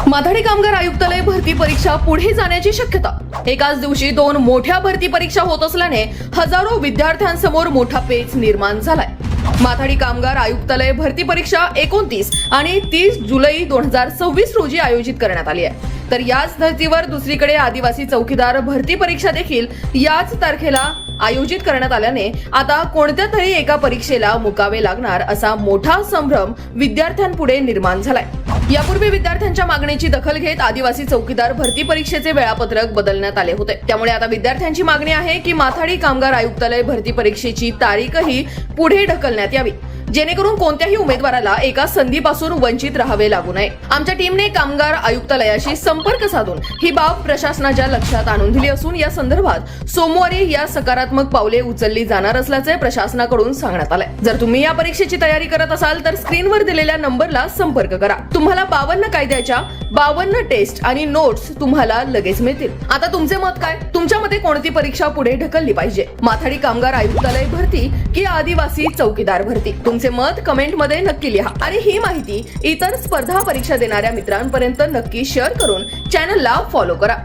माथाडी कामगार आयुक्तालय भरती परीक्षा पुढे जाण्याची शक्यता। एकाच दिवशी दोन मोठ्या भरती परीक्षा होत असल्याने हजारो विद्यार्थ्यांसमोर मोठा पेच निर्माण झालाय। माथाडी कामगार आयुक्तालय भरती परीक्षा 29 आणि 30 जुलै 2026 रोजी आयोजित करण्यात आली आहे। तर याच धर्तीवर दुसरीकडे आदिवासी चौकीदार भरती परीक्षा देखील याच तारखेला आयोजित करण्यात आल्याने आता कोणत्या तरी एका परीक्षेला मुकावे लागणार असा मोठा संभ्रम विद्यार्थ्यांपुढे निर्माण झालाय। यापूर्वी विद्यार्थ्यांच्या मागणीची दखल घेत आदिवासी चौकीदार भरती परीक्षेचे वेळापत्रक बदलण्यात आले होते। त्यामुळे आता विद्यार्थ्यांची मागणी आहे की माथाडी कामगार आयुक्तालय भरती परीक्षेची तारीखही पुढे ढकलण्यात यावी, जेणेकरून कोणत्याही उमेदवाराला एका संधीपासून वंचित राहावे लागू नये। आमच्या टीमने कामगार आयुक्तालयाशी संपर्क साधून ही बाब प्रशासनाच्या लक्षात आणून दिली असून या संदर्भात सोमवारी या सकारात्मक पावले उचलली जाणार असल्याचे प्रशासनाकडून सांगण्यात आले। जर तुम्ही या परीक्षेची तयारी करत असाल तर स्क्रीनवर दिलेल्या नंबरला संपर्क करा। तुम्हाला 52 कायद्याच्या 52 टेस्ट आणि नोट्स तुम्हाला लगेच मिळतील। आता तुमचे मत काय? तुमच्या मते कोणती परीक्षा पुढे ढकलली पाहिजे? माथाडी कामगार आयुक्तालय भरती की आदिवासी चौकीदार भरती? तुमचे मत कमेंट मध्ये नक्की लिहा आणि ही माहिती इतर स्पर्धा परीक्षा देणाऱ्या मित्रांपर्यंत नक्की शेअर करून चॅनलला फॉलो करा।